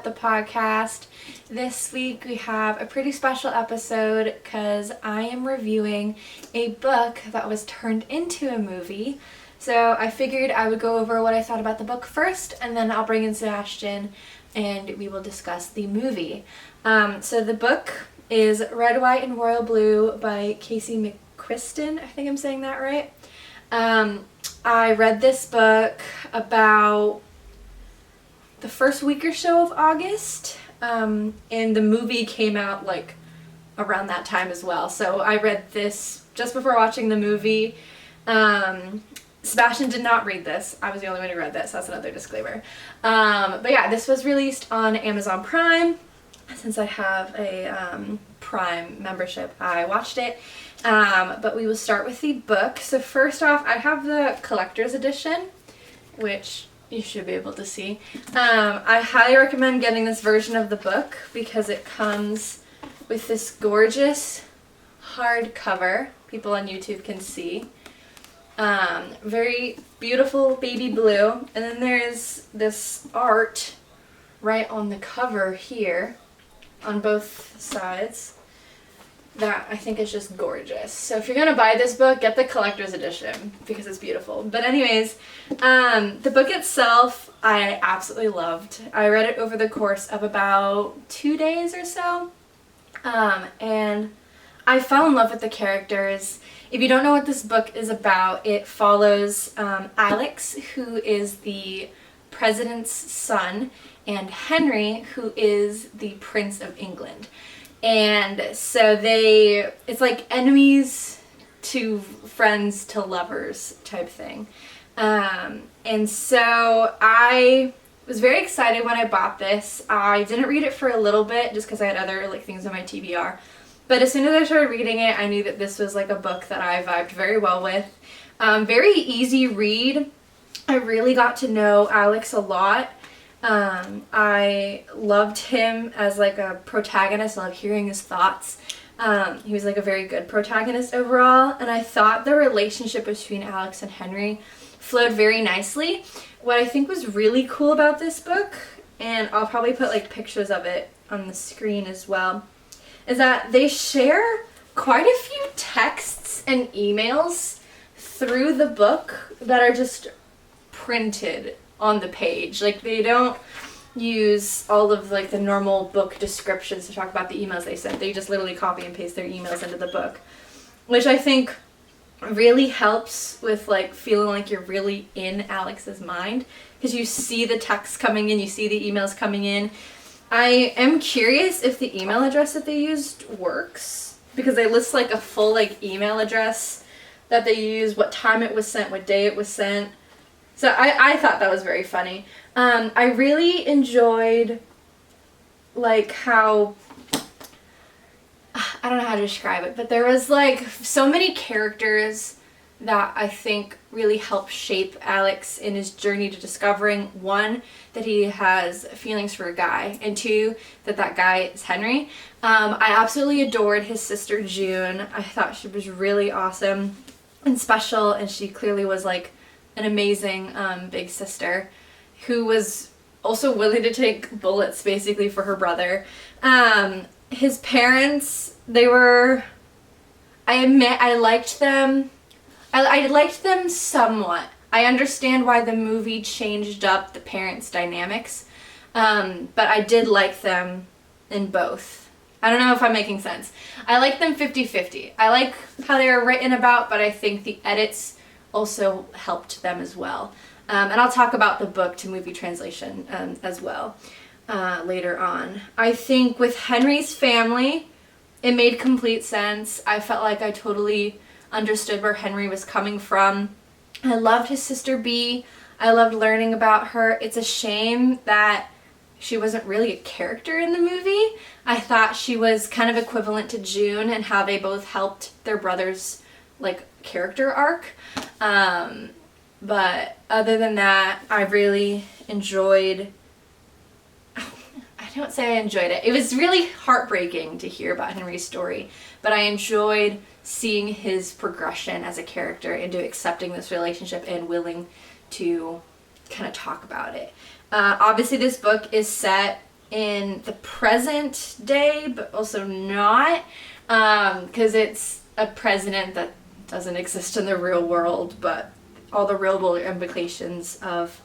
the podcast. This week we have a pretty special episode because I am reviewing a book that was turned into a movie. So I figured I would go over what I thought about the book first, and then I'll bring in Sebastian and we will discuss the movie. So the book is Red, White, and Royal Blue by Casey McQuiston. I think I'm saying that right. I read this book about the first week or so of August, and the movie came out like around that time as well. So I read this just before watching the movie. Sebastian did not read this. I was the only one who read this. That's another disclaimer. But yeah, this was released on Amazon Prime. Since I have a Prime membership, I watched it. But we will start with the book. So first off, I have the collector's edition, which you should be able to see. I highly recommend getting this version of the book because it comes with this gorgeous hardcover. People on YouTube can see. Very beautiful baby blue. And then there's this art right on the cover here on both sides that I think is just gorgeous. So if you're gonna buy this book, get the collector's edition because it's beautiful. But anyways, the book itself I absolutely loved. I read it over the course of about 2 days or so, and I fell in love with the characters. If you don't know what this book is about, it follows Alex, who is the president's son, and Henry, who is the Prince of England. And so it's like enemies to friends to lovers type thing. And so I was very excited when I bought this. I didn't read it for a little bit just because I had other things on my TBR. But as soon as I started reading it, I knew that this was a book that I vibed very well with. Very easy read. I really got to know Alex a lot. I loved him as a protagonist. I love hearing his thoughts. He was a very good protagonist overall, and I thought the relationship between Alex and Henry flowed very nicely. What I think was really cool about this book, and I'll probably put pictures of it on the screen as well, is that they share quite a few texts and emails through the book that are just printed on the page. They don't use all of the normal book descriptions to talk about the emails they sent. They just literally copy and paste their emails into the book, which I think really helps with feeling like you're really in Alex's mind, because you see the texts coming in, you see the emails coming in. I am curious if the email address that they used works, because they list a full email address that they use, what time it was sent, what day it was sent. So I thought that was very funny. I really enjoyed how, I don't know how to describe it, but there was so many characters that I think really helped shape Alex in his journey to discovering, one, that he has feelings for a guy, and two, that guy is Henry. I absolutely adored his sister June. I thought she was really awesome and special, and she clearly was an amazing big sister who was also willing to take bullets basically for her brother. His parents, I admit I liked them. I liked them somewhat. I understand why the movie changed up the parents' dynamics, but I did like them in both. I don't know if I'm making sense. I like them 50-50. I like how they were written about, but I think the edits also helped them as well. And I'll talk about the book to movie translation as well later on. I think with Henry's family, it made complete sense. I felt like I totally understood where Henry was coming from. I loved his sister Bea. I loved learning about her. It's a shame that she wasn't really a character in the movie. I thought she was kind of equivalent to June and how they both helped their brother's character arc. But other than that, I really enjoyed, I don't say I enjoyed it. It was really heartbreaking to hear about Henry's story, but I enjoyed seeing his progression as a character into accepting this relationship and willing to kind of talk about it. Obviously this book is set in the present day, but also not, because it's a president that doesn't exist in the real world, but all the real world implications of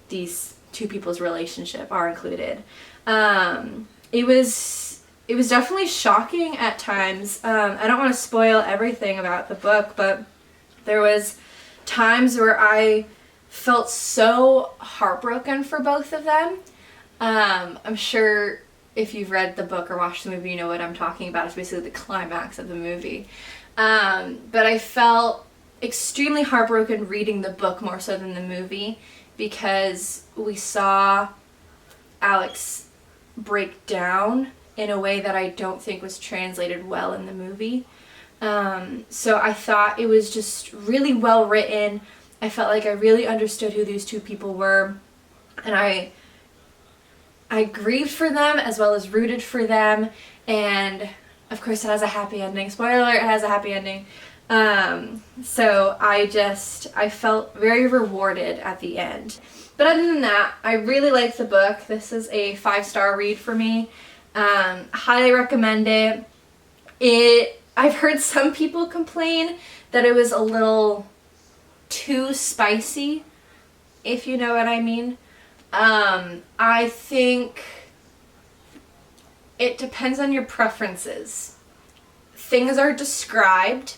these two people's relationship are included. It was definitely shocking at times. I don't want to spoil everything about the book, but there was times where I felt so heartbroken for both of them. I'm sure if you've read the book or watched the movie, you know what I'm talking about. It's basically the climax of the movie. But I felt extremely heartbroken reading the book more so than the movie, because we saw Alex break down in a way that I don't think was translated well in the movie. So I thought it was just really well written. I felt like I really understood who these two people were, and I grieved for them as well as rooted for them, and of course it has a happy ending. Spoiler alert, it has a happy ending. So I felt very rewarded at the end. But other than that, I really liked the book. This is a 5-star read for me. Highly recommend it. I've heard some people complain that it was a little too spicy, if you know what I mean. I think it depends on your preferences. Things are described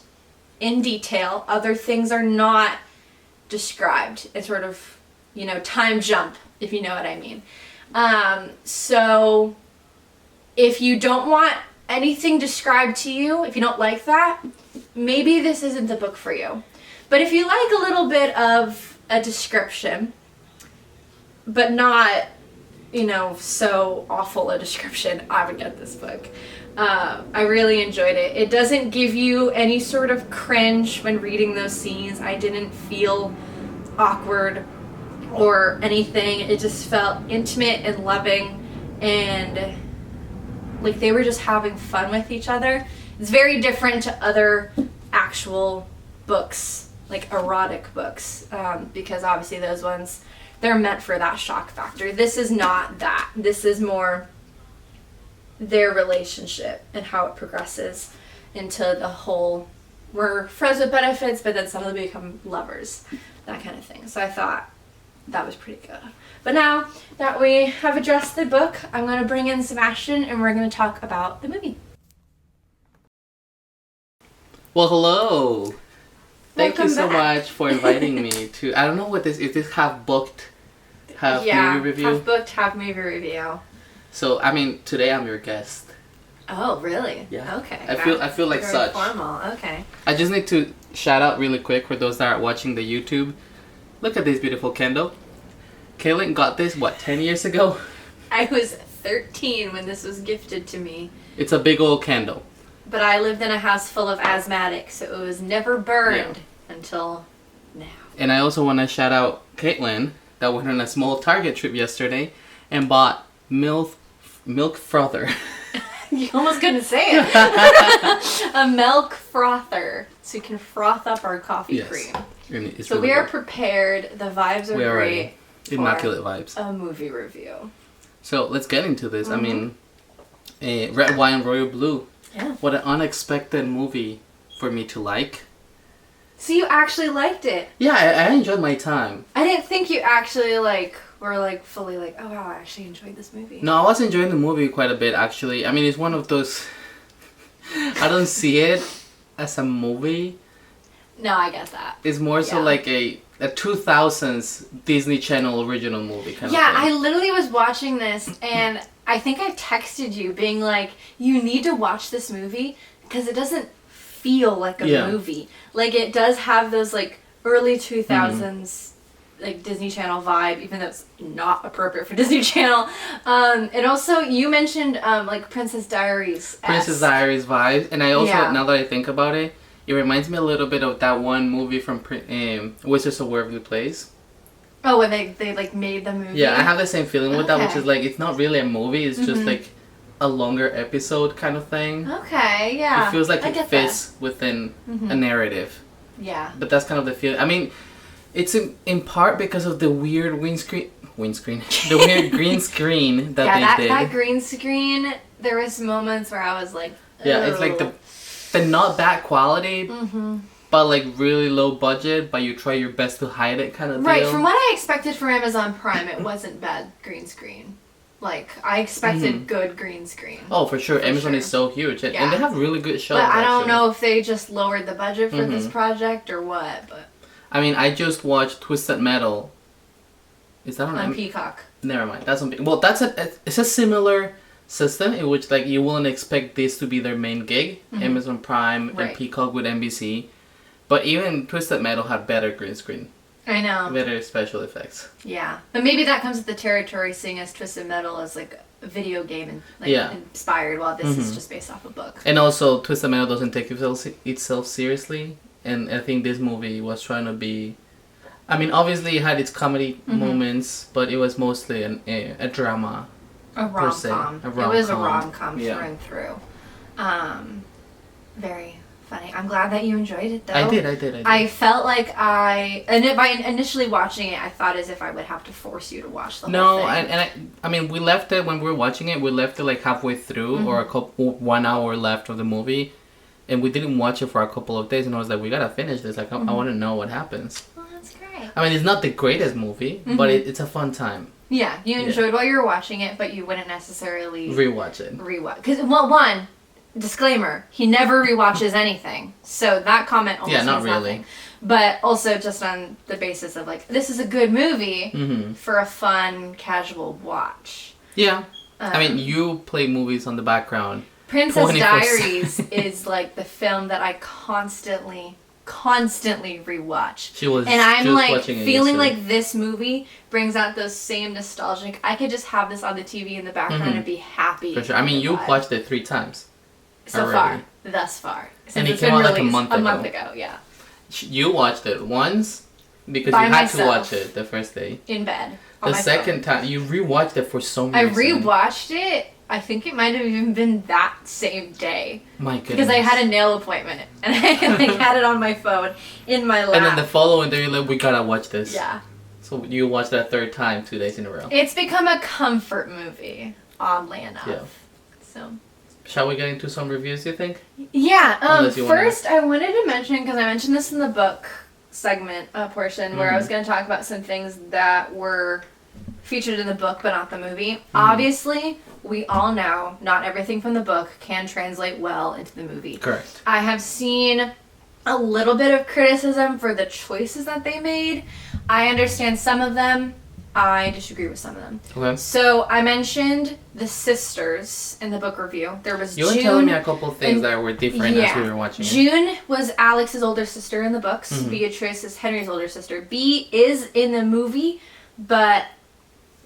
in detail, other things are not described. It's sort of, time jump, if you know what I mean. So if you don't want anything described to you, if you don't like that, maybe this isn't the book for you. But if you like a little bit of a description, but not, so awful a description, I would get this book. I really enjoyed it. It doesn't give you any sort of cringe when reading those scenes. I didn't feel awkward or anything. It just felt intimate and loving, and like they were just having fun with each other. It's very different to other actual books, like erotic books, because obviously those ones, they're meant for that shock factor. This is not that. This is more their relationship and how it progresses into the whole, we're friends with benefits, but then suddenly become lovers, that kind of thing. So I thought that was pretty good. But now that we have addressed the book, I'm going to bring in Sebastian and we're going to talk about the movie. Well, hello. Thank you so back. much for inviting me to, I don't know what this is. This half booked, half movie review? Half booked, half movie review. So, today I'm your guest. Oh, really? Yeah. Okay. I feel like very such. Formal. Okay. I just need to shout out really quick for those that are watching the YouTube. Look at this beautiful candle. Kaylin got this, 10 years ago? I was 13 when this was gifted to me. It's a big old candle. But I lived in a house full of asthmatics, so it was never burned until now. And I also want to shout out Caitlin that went on a small Target trip yesterday and bought milk frother. You almost couldn't say it. A milk frother, so you can froth up our coffee cream. It's so really we are good. prepared. The vibes are great. Immaculate vibes. A movie review. So let's get into this. Red, White, and Royal Blue. Yeah. What an unexpected movie for me to like. So you actually liked it? Yeah, I enjoyed my time. I didn't think you actually were fully oh wow, I actually enjoyed this movie. No, I was enjoying the movie quite a bit actually. It's one of those. I don't see it as a movie. No, I get that. It's more so like a 2000s Disney Channel original movie kind of thing. Yeah, I literally was watching this and I think I texted you being like, you need to watch this movie because it doesn't feel like a movie. Like it does have those early 2000s Disney Channel vibe, even though it's not appropriate for Disney Channel. And also you mentioned Princess Diaries. Princess Diaries vibes, and I also now that I think about it, it reminds me a little bit of that one movie from Wizards of Waverly Place. Oh, when they made the movie? Yeah, I have the same feeling with that, which is it's not really a movie, it's just a longer episode kind of thing. Okay, yeah. It feels like it fits within a narrative. Yeah. But that's kind of the feeling. It's in part because of the weird windscreen. The weird green screen that they did. That green screen, there was moments where I was like, yeah, it's like the not bad quality, but like really low budget, but you try your best to hide it kind of deal. Right, from what I expected from Amazon Prime, it wasn't bad green screen. Like, I expected good green screen. Oh, for sure. Amazon is so huge. And they have really good shows, But I don't know if they just lowered the budget for this project or what, but... I mean, I just watched Twisted Metal. Is that on Peacock? Never mind. That's on Well, it's a similar system in which, like, you wouldn't expect this to be their main gig. Amazon Prime and Peacock with NBC. But even Twisted Metal had better green screen. I know. Better special effects. Yeah. But maybe that comes with the territory, seeing as Twisted Metal is like a video game and like inspired, while this is just based off a book. And also, Twisted Metal doesn't take itself seriously. And I think this movie was trying to be... I mean, obviously it had its comedy moments, but it was mostly a drama. A rom-com. It was a rom-com through and through. Very... funny. I'm glad that you enjoyed it, though. I did. I felt like by initially watching it, I thought as if I would have to force you to watch the whole thing. I mean, we left it when we were watching it. We left it like halfway through, or 1 hour left of the movie, and we didn't watch it for a couple of days. And I was like, we gotta finish this. Like, I want to know what happens. Well, that's great. I mean, it's not the greatest movie, but it's a fun time. Yeah, you enjoyed while you were watching it, but you wouldn't necessarily rewatch it. Because one. Disclaimer, he never rewatches anything. So that comment almost means nothing. But also just on the basis of like, this is a good movie for a fun, casual watch. Yeah. I mean, you play movies on the background. Princess Diaries is like the film that I constantly rewatch. And I'm like feeling like this movie brings out those same nostalgic. I could just have this on the TV in the background and be happy. For sure. I mean, you watched it 3 times. Thus far. And it came out like a month ago, yeah. You watched it once because you had to watch it the first day. In bed. The second time, you rewatched it for some reason. I rewatched it, I think it might have even been that same day. My goodness. Because I had a nail appointment, and I like, had it on my phone, in my lap. And then the following day, you're like, we gotta watch this. Yeah. So you watched that 3rd time, 2 days in a row. It's become a comfort movie, oddly enough. Yeah. So... Shall we get into some reviews, you think? Yeah. First, I wanted to mention, because I mentioned this in the book segment portion, where I was going to talk about some things that were featured in the book, but not the movie. Obviously, we all know not everything from the book can translate well into the movie. Correct. I have seen a little bit of criticism for the choices that they made. I understand some of them. I disagree with some of them. Okay. So I mentioned the sisters in the book review. There was June. You were telling me a couple things that were different as we were watching it. June was Alex's older sister in the books. Beatrice is Henry's older sister. Bea is in the movie, but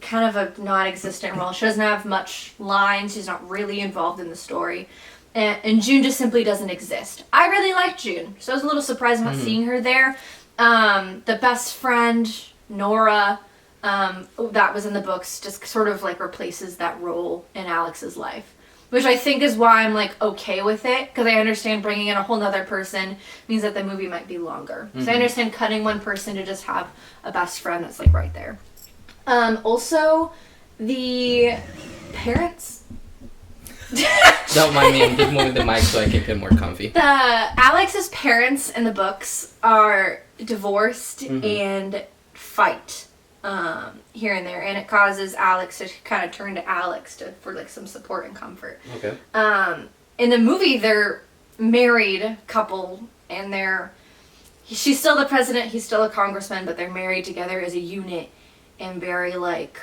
kind of a non-existent role. She doesn't have much lines. She's not really involved in the story. And June just simply doesn't exist. I really like June, so I was a little surprised not seeing her there. The best friend, Nora... that was in the books, just sort of like replaces that role in Alex's life, which I think is why I'm like okay with it, because I understand bringing in a whole nother person means that the movie might be longer. So I understand cutting one person to just have a best friend that's like right there. Also, the parents. Don't mind me, I'm just moving the mic so I can get more comfy. Alex's parents in the books are divorced and fight. Here and there, and it causes Alex to kind of turn to Alex for like some support and comfort. Okay. In the movie, they're married couple, and she's still the president, he's still a congressman, but they're married together as a unit and very like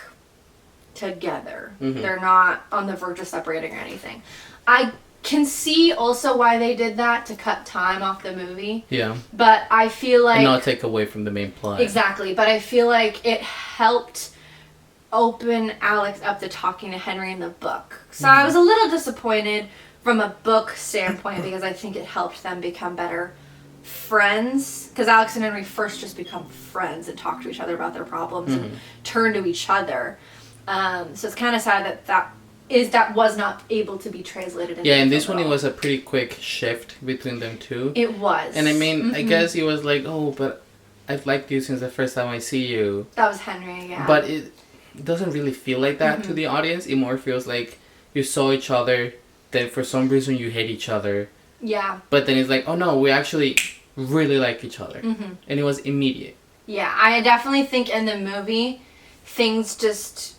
together. They're not on the verge of separating or anything. I can see also why they did that, to cut time off the movie. Yeah. But I feel like... And not take away from the main plot. Exactly. But I feel like it helped open Alex up to talking to Henry in the book. So I was a little disappointed from a book standpoint, because I think it helped them become better friends. Because Alex and Henry first just become friends and talk to each other about their problems and turn to each other. So it's kind of sad that was not able to be translated into and this one, it was a pretty quick shift between them two. It was. And I mean, I guess it was like, oh, but I've liked you since the first time I see you. That was Henry, yeah. But it doesn't really feel like that to the audience. It more feels like you saw each other, then for some reason you hate each other. Yeah. But then it's like, oh no, we actually really like each other. And it was immediate. Yeah, I definitely think in the movie, things just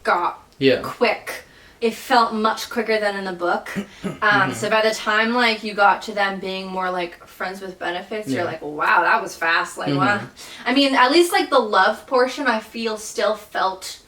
got quick. It felt much quicker than in the book. So by the time, like, you got to them being more, like, friends with benefits, you're like, wow, that was fast. Like, wow. I mean, at least, like, the love portion, I feel, still felt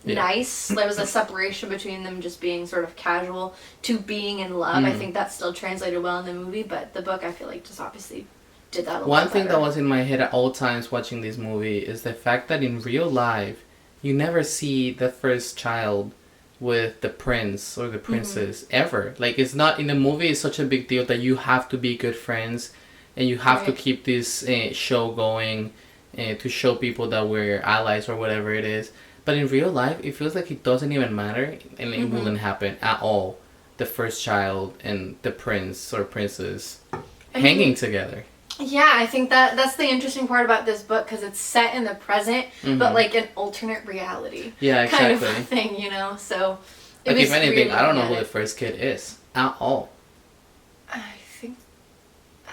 nice. There was a separation between them just being sort of casual to being in love. I think that still translated well in the movie, but the book, I feel like, just obviously did that a lot One thing better. that was in my head at all times watching this movie is the fact that in real life, you never see the first child with the prince or the princess ever. Like, it's not in the movie. It's such a big deal that you have to be good friends and you have to keep this show going to show people that we're allies or whatever it is. But in real life, it feels like it doesn't even matter and it wouldn't happen at all. The first child and the prince or princess hanging together. Yeah, I think that's the interesting part about this book, because it's set in the present, but like an alternate reality. Yeah, exactly. Kind of thing, you know? So, like, if anything, I don't know who the first kid is at all. I think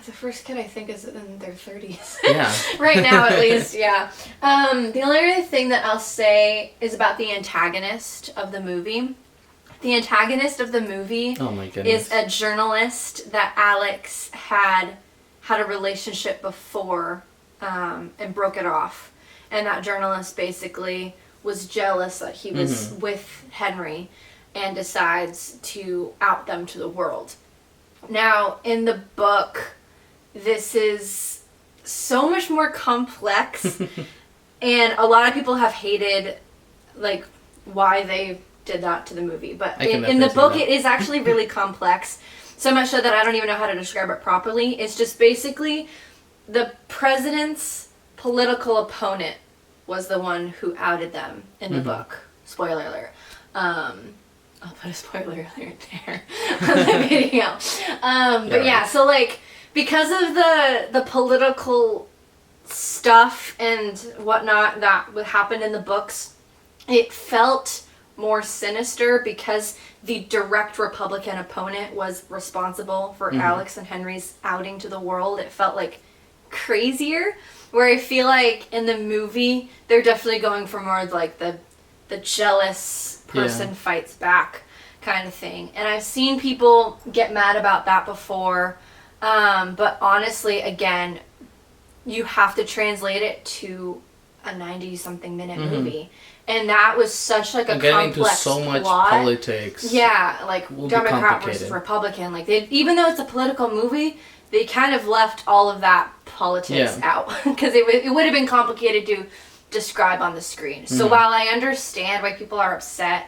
the first kid, I think, is in their 30s. Yeah. Right now, at least, yeah. The only other thing that I'll say is about the antagonist of the movie. The antagonist of the movie is a journalist that Alex had a relationship before and broke it off. And that journalist basically was jealous that he was with Henry and decides to out them to the world. Now, in the book, this is so much more complex and a lot of people have hated, like, why they did that to the movie. But in the book, it is actually really complex. So much so that I don't even know how to describe it properly. It's just basically the president's political opponent was the one who outed them in the book. Spoiler alert. I'll put a spoiler alert there on the video. But yeah, so like, because of the political stuff and whatnot that happened in the books, it felt more sinister because the direct Republican opponent was responsible for Alex and Henry's outing to the world. It felt like crazier, where I feel like in the movie they're definitely going for more like the jealous person fights back kind of thing. And I've seen people get mad about that before, but honestly, again, you have to translate it to a 90-something minute movie. And that was such like a complex into so much plot. Politics. Yeah, like Democrat versus Republican. Like, even though it's a political movie, they kind of left all of that politics out because it would have been complicated to describe on the screen. So while I understand why people are upset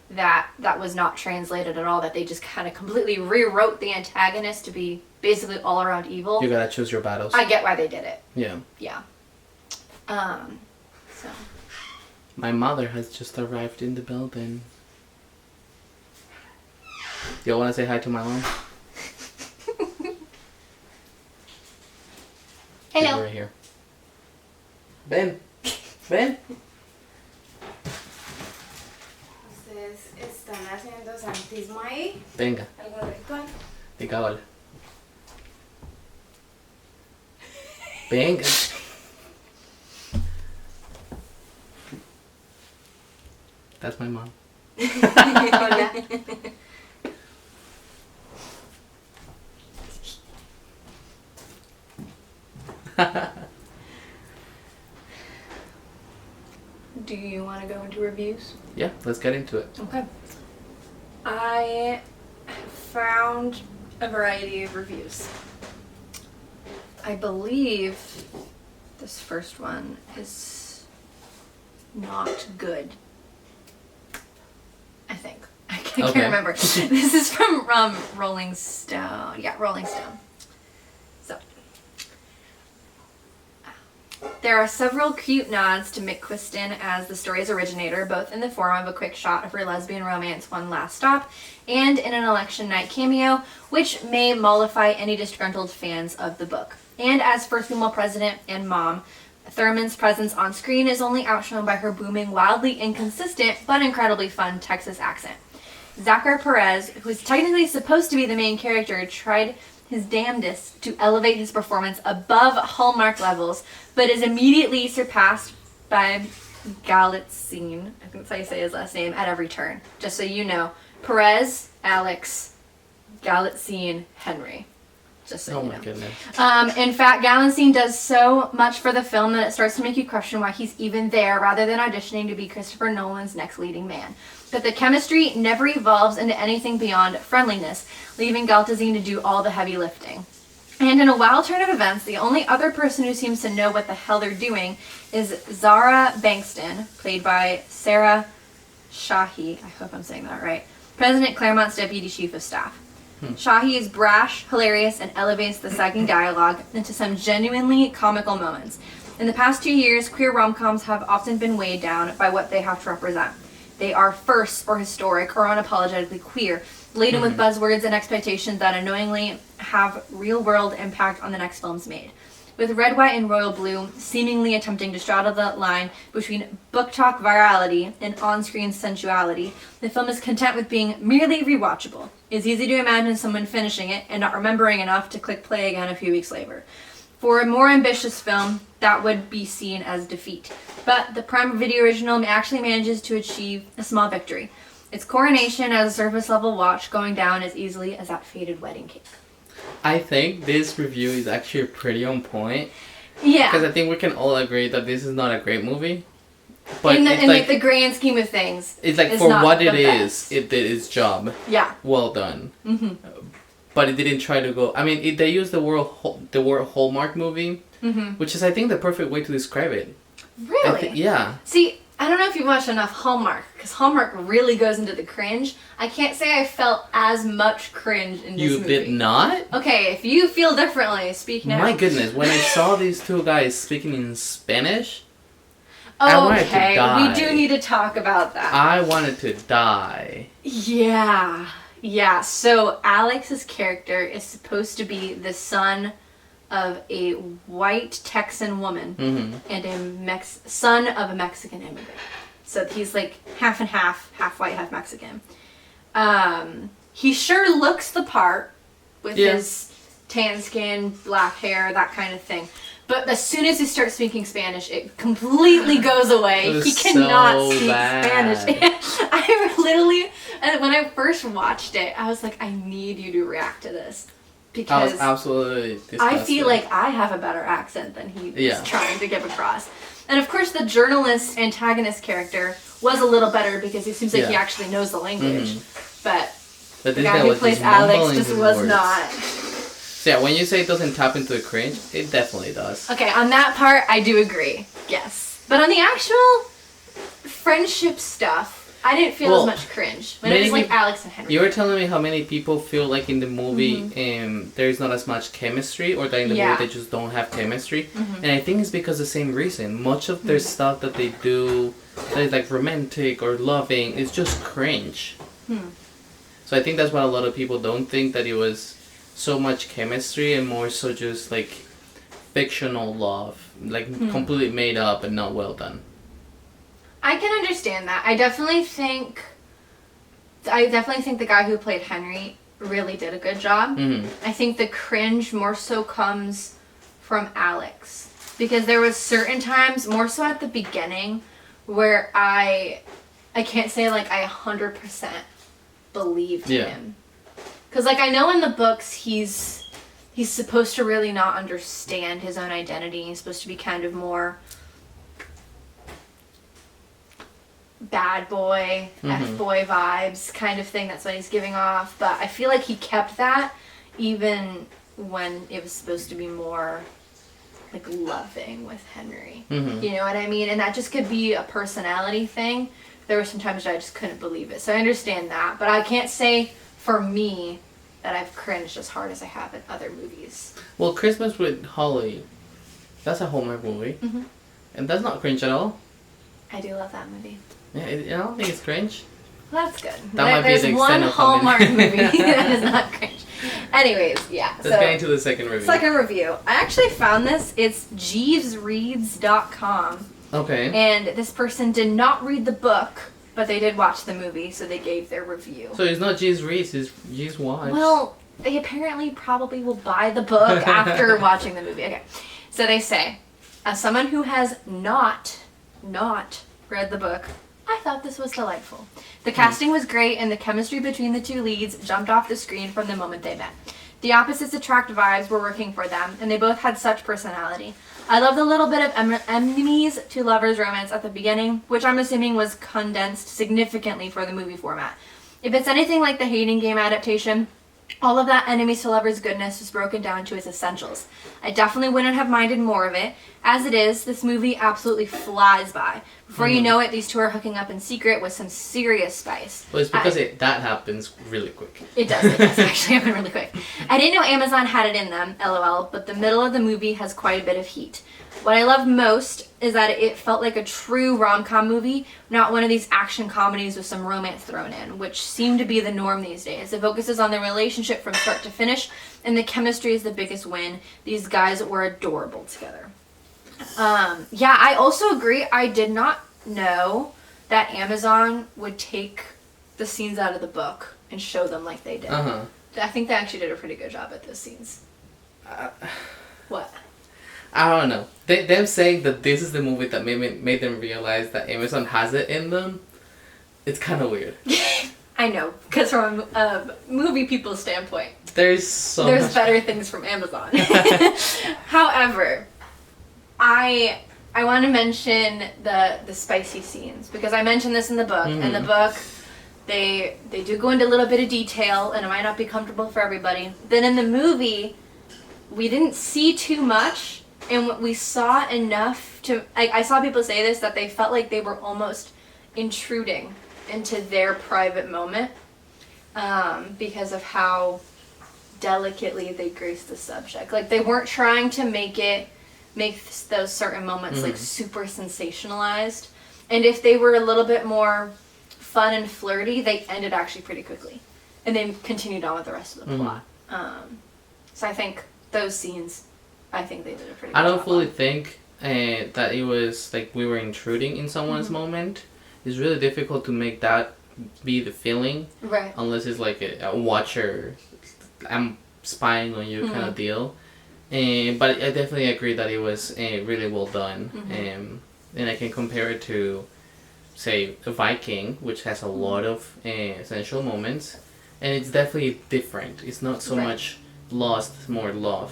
that that was not translated at all, that they just kind of completely rewrote the antagonist to be basically all around evil. You gotta choose your battles. I get why they did it. Yeah. Yeah. So. My mother has just arrived in the building. Y'all want to say hi to my mom? Hello. Right here. Ben. Ben. ¿Ustedes están haciendo santismo ahí? Venga. ¿Algo ritual? De cabal. Venga. That's my mom. Hola. Do you want to go into reviews? Yeah, let's get into it. Okay. I found a variety of reviews. I believe this first one is not good. I think. I can't remember. This is from Rolling Stone. Yeah, Rolling Stone. So, there are several cute nods to McQuiston as the story's originator, both in the form of a quick shot of her lesbian romance One Last Stop and in an election night cameo, which may mollify any disgruntled fans of the book. And as first female president and mom, Thurman's presence on screen is only outshone by her booming, wildly inconsistent, but incredibly fun Texas accent. Zachar Perez, who's technically supposed to be the main character, tried his damnedest to elevate his performance above Hallmark levels, but is immediately surpassed by Galitzine, I think that's how you say his last name, at every turn. Just so you know. Perez, Alex, Galitzine, Henry. Just so you know. Oh my goodness. In fact, Galitzine does so much for the film that it starts to make you question why he's even there rather than auditioning to be Christopher Nolan's next leading man. But the chemistry never evolves into anything beyond friendliness, leaving Galitzine to do all the heavy lifting. And in a wild turn of events, the only other person who seems to know what the hell they're doing is Zara Bankston, played by Sarah Shahi. I hope I'm saying that right. President Claremont's deputy chief of staff. Shahi is brash, hilarious, and elevates the sagging dialogue into some genuinely comical moments. In the past 2 years, queer rom-coms have often been weighed down by what they have to represent. They are first or historic or unapologetically queer, laden with buzzwords and expectations that annoyingly have real-world impact on the next films made. With Red, White, and Royal Blue seemingly attempting to straddle the line between book talk virality and on-screen sensuality, the film is content with being merely rewatchable. It's easy to imagine someone finishing it and not remembering enough to click play again a few weeks later. For a more ambitious film, that would be seen as defeat. But the Prime Video original actually manages to achieve a small victory. Its coronation as a surface-level watch going down as easily as that faded wedding cake. I think this review is actually pretty on point. Yeah. Because I think we can all agree that this is not a great movie. But in it's like the grand scheme of things, it's like for what it is, it did its job. Yeah. Well done. Mm-hmm. But it didn't try to go. I mean, they used the word Hallmark movie, which is I think the perfect way to describe it. Really? Yeah. See, I don't know if you watched enough Hallmark, because Hallmark really goes into the cringe. I can't say I felt as much cringe in this movie. You did not? Okay, if you feel differently, speak now. My goodness, when I saw these two guys speaking in Spanish, I wanted to die. We do need to talk about that. I wanted to die. Yeah. Yeah, so Alex's character is supposed to be the son of a white Texan woman and a son of a Mexican immigrant. So he's like half and half white, half Mexican. He sure looks the part with his tan skin, black hair, that kind of thing. But as soon as he starts speaking Spanish, it completely goes away. He cannot speak Spanish. I literally, and when I first watched it, I was like, I need you to react to this. Because I was absolutely disgusted. I feel like I have a better accent than he is trying to give across. And of course, the journalist antagonist character was a little better because it seems like he actually knows the language. But the guy who plays Alex just was not. So yeah, when you say it doesn't tap into the cringe, it definitely does. Okay, on that part, I do agree. Yes. But on the actual friendship stuff, I didn't feel as much cringe when it was like Alex and Henry. You were telling me how many people feel like in the movie there is not as much chemistry, or that in the movie they just don't have chemistry. And I think it's because of the same reason. Much of their stuff that they do that is like romantic or loving is just cringe. So I think that's why a lot of people don't think that it was so much chemistry and more so just like fictional love, like completely made up and not well done. I can understand that. I definitely think the guy who played Henry really did a good job. I think the cringe more so comes from Alex, because there was certain times, more so at the beginning, where I can't say like I 100% believed him. Because like I know in the books he's supposed to really not understand his own identity. He's supposed to be kind of more bad boy, F-boy vibes kind of thing. That's what he's giving off. But I feel like he kept that even when it was supposed to be more like loving with Henry. You know what I mean? And that just could be a personality thing. There were some times that I just couldn't believe it. So I understand that. But I can't say for me that I've cringed as hard as I have in other movies. Well, Christmas with Holly, that's a Hallmark movie. And that's not cringe at all. I do love that movie. Yeah, I don't think it's cringe. Well, that's good. That might be the one extent of Hallmark movie that is not cringe. Anyways, yeah. Let's get into the second review. Second review. I actually found this. It's jeevesreads.com. Okay. And this person did not read the book, but they did watch the movie, so they gave their review. So it's not Jeeves Reads, it's Jeeves Watch. Well, they apparently probably will buy the book after watching the movie. Okay. So they say, as someone who has not read the book, I thought this was delightful. The casting was great, and the chemistry between the two leads jumped off the screen from the moment they met. The opposites attract vibes were working for them, and they both had such personality. I love the little bit of enemies to lovers romance at the beginning, which I'm assuming was condensed significantly for the movie format. If it's anything like the Hating Game adaptation, all of that enemies to lovers goodness was broken down to its essentials. I definitely wouldn't have minded more of it. As it is, this movie absolutely flies by. Before you know it, these two are hooking up in secret with some serious spice. Well, it's because that happens really quick. It does actually happen really quick. I didn't know Amazon had it in them, lol, but the middle of the movie has quite a bit of heat. What I love most is that it felt like a true rom-com movie, not one of these action comedies with some romance thrown in, which seem to be the norm these days. It focuses on their relationship from start to finish, and the chemistry is the biggest win. These guys were adorable together. Yeah, I also agree. I did not know that Amazon would take the scenes out of the book and show them like they did. Uh-huh. I think they actually did a pretty good job at those scenes. What? I don't know. Them saying that this is the movie that made them realize that Amazon has it in them, it's kind of weird. I know, because from a movie people's standpoint, there's better things from Amazon. However, I want to mention the spicy scenes, because I mentioned this in the book. In the book, they do go into a little bit of detail, and it might not be comfortable for everybody. Then in the movie, we didn't see too much. And we saw enough to... I saw people say this, that they felt like they were almost intruding into their private moment because of how delicately they graced the subject. Like, they weren't trying to make those certain moments, like, super sensationalized. And if they were a little bit more fun and flirty, they ended actually pretty quickly. And they continued on with the rest of the plot. So I think those scenes... I think they did a pretty good job. I don't fully think that it was like we were intruding in someone's moment. It's really difficult to make that be the feeling. Right. Unless it's like a watcher, I'm spying on you kind of deal. But I definitely agree that it was really well done. And I can compare it to, say, a Viking, which has a lot of essential moments. And it's definitely different. It's not so much... lost, more love.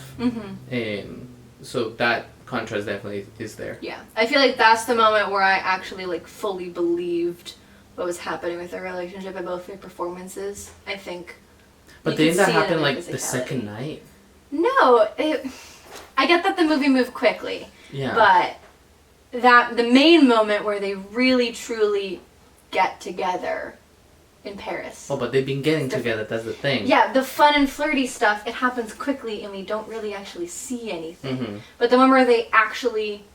So that contrast definitely is there. Yeah. I feel like that's the moment where I actually like fully believed what was happening with their relationship and both their performances. I think. But didn't that happen like the second night? No. I get that the movie moved quickly. Yeah. But the main moment where they really truly get together in Paris. Oh, but they've been getting together, that's the thing. Yeah, the fun and flirty stuff, it happens quickly and we don't really actually see anything. But the one where they actually,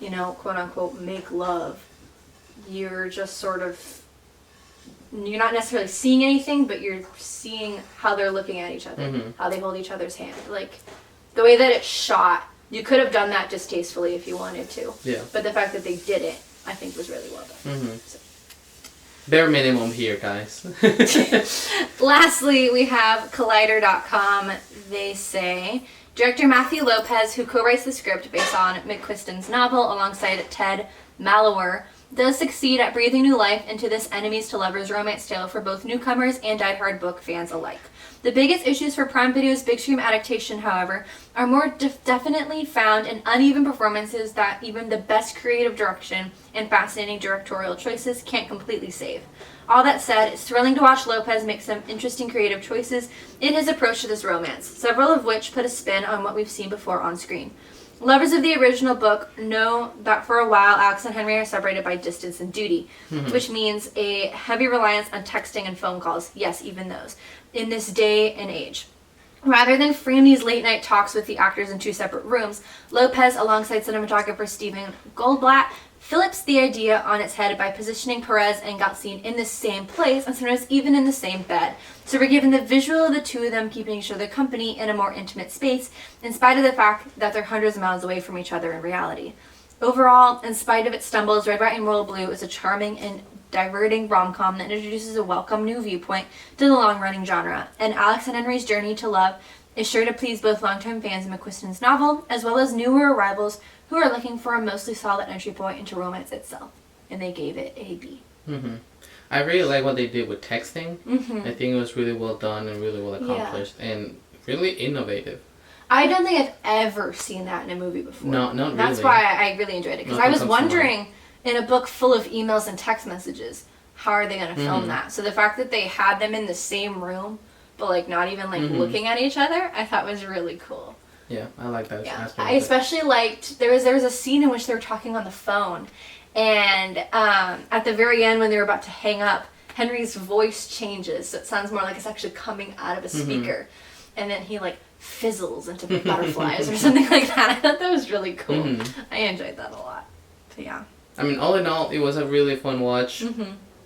quote unquote, make love, you're just sort of, you're not necessarily seeing anything, but you're seeing how they're looking at each other, how they hold each other's hand. Like, the way that it's shot, you could have done that distastefully if you wanted to. Yeah. But the fact that they did it, I think was really well done. So. Bare minimum here, guys. Lastly, we have Collider.com. They say, director Matthew Lopez, who co-writes the script based on McQuiston's novel alongside Ted Mallower, does succeed at breathing new life into this enemies to lovers romance tale for both newcomers and diehard book fans alike. The biggest issues for Prime Video's big screen adaptation, however, are more definitely found in uneven performances that even the best creative direction and fascinating directorial choices can't completely save. All that said, it's thrilling to watch Lopez make some interesting creative choices in his approach to this romance, several of which put a spin on what we've seen before on screen. Lovers of the original book know that for a while Alex and Henry are separated by distance and duty, which means a heavy reliance on texting and phone calls, yes, even those, in this day and age. Rather than frame these late-night talks with the actors in two separate rooms, Lopez, alongside cinematographer Stephen Goldblatt, flips the idea on its head by positioning Perez and Galcine in the same place and sometimes even in the same bed. So we're given the visual of the two of them keeping each other company in a more intimate space, in spite of the fact that they're hundreds of miles away from each other in reality. Overall, in spite of its stumbles, Red, White, and Royal Blue is a charming and diverting rom-com that introduces a welcome new viewpoint to the long-running genre, and Alex and Henry's journey to love is sure to please both longtime fans of McQuiston's novel, as well as newer arrivals who are looking for a mostly solid entry point into romance itself. And they gave it a B. Mm-hmm. I really like what they did with texting. Mm-hmm. I think it was really well done and really well accomplished and really innovative. I don't think I've ever seen that in a movie before. No, not really. That's why I really enjoyed it. Because I was wondering, in a book full of emails and text messages, how are they going to film that? So the fact that they had them in the same room, but like not even like looking at each other, I thought was really cool. Yeah, I like that. Yeah. I especially liked, there was a scene in which they were talking on the phone, and at the very end when they were about to hang up, Henry's voice changes, so it sounds more like it's actually coming out of a speaker, and then he like fizzles into butterflies or something like that. I thought that was really cool. I enjoyed that a lot. So yeah. I mean, all in all, it was a really fun watch.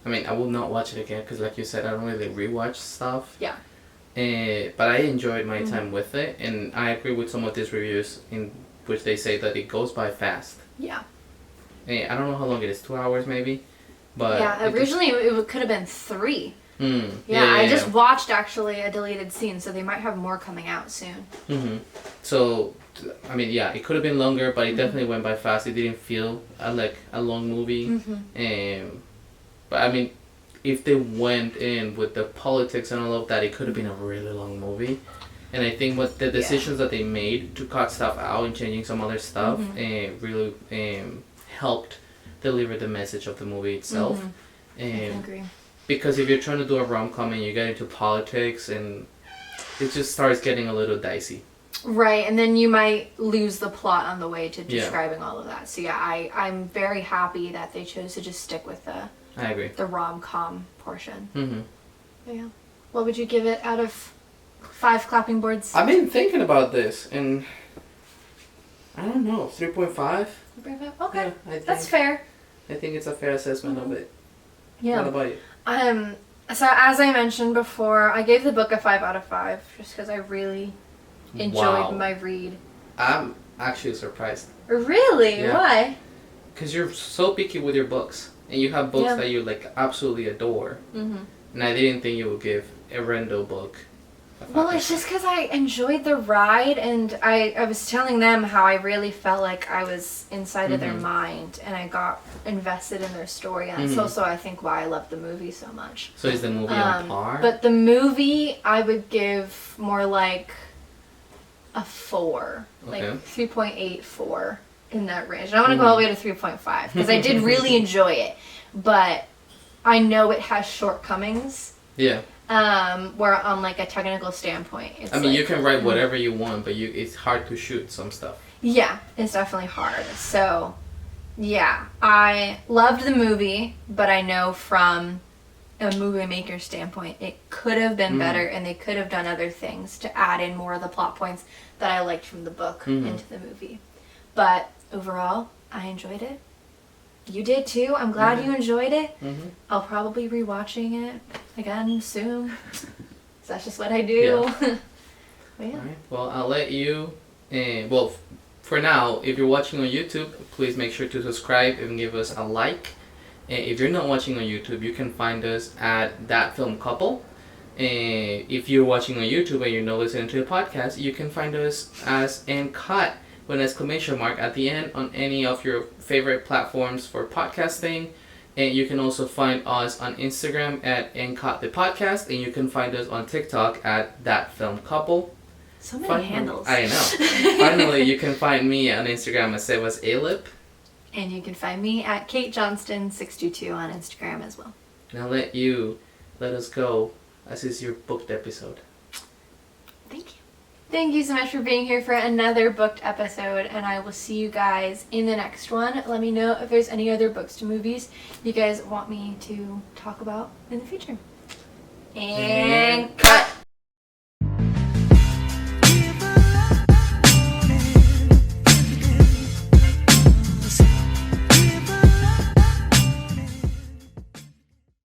I mean, I will not watch it again because, like you said, I don't really rewatch stuff. Yeah. But I enjoyed my time with it, and I agree with some of these reviews in which they say that it goes by fast. Yeah. I don't know how long it is, 2 hours maybe? But yeah, originally it could have been 3. I just watched actually a deleted scene, so they might have more coming out soon. So, I mean, yeah, it could have been longer, but it definitely went by fast. It didn't feel like a long movie. But I mean, if they went in with the politics and all of that, it could have been a really long movie. And I think what the decisions that they made to cut stuff out and changing some other stuff really helped deliver the message of the movie itself. I agree. Because if you're trying to do a rom-com and you get into politics, and it just starts getting a little dicey. Right, and then you might lose the plot on the way to describing all of that. So yeah, I'm very happy that they chose to just stick with I agree. the rom-com portion. Yeah. What would you give it out of 5 clapping boards? I've been thinking about this, and I don't know, 3.5? 3.5? Okay, yeah, that's fair. I think it's a fair assessment of it. Yeah. What about you? So as I mentioned before, I gave the book a 5 out of 5 just because I really enjoyed my read. I'm actually surprised. Really? Yeah. Why? Because you're so picky with your books, and you have books that you like absolutely adore. And I didn't think you would give a Rendo book. Well, it's just because I enjoyed the ride, and I was telling them how I really felt like I was inside of their mind, and I got invested in their story, and that's also, I think, why I love the movie so much. So is the movie on par? But the movie, I would give more like a 4, like 3.8, 4 in that range. And I want to go all the way to 3.5, because I did really enjoy it, but I know it has shortcomings. Yeah. Where on like a technical standpoint, it's I mean, you can write whatever you want, but it's hard to shoot some stuff. Yeah, it's definitely hard. So, yeah, I loved the movie, but I know from a movie maker standpoint, it could have been better, and they could have done other things to add in more of the plot points that I liked from the book into the movie. But overall, I enjoyed it. You did too. I'm glad you enjoyed it. I'll probably be rewatching it again soon. That's just what I do. Yeah. But yeah. All right. Well, I'll let you. For now, if you're watching on YouTube, please make sure to subscribe and give us a like. If you're not watching on YouTube, you can find us at That Film Couple. If you're watching on YouTube and you're not listening to the podcast, you can find us as NCUT with an exclamation mark at the end on any of your favorite platforms for podcasting. And you can also find us on Instagram at NCUT the podcast, and you can find us on TikTok at That Film Couple. So many handles. I know. Finally, you can find me on Instagram at Sebas Alip. And you can find me at Kate Johnston 622 on Instagram as well. Now let us go, as is your booked episode. Thank you. Thank you so much for being here for another booked episode, and I will see you guys in the next one. Let me know if there's any other books to movies you guys want me to talk about in the future. And cut!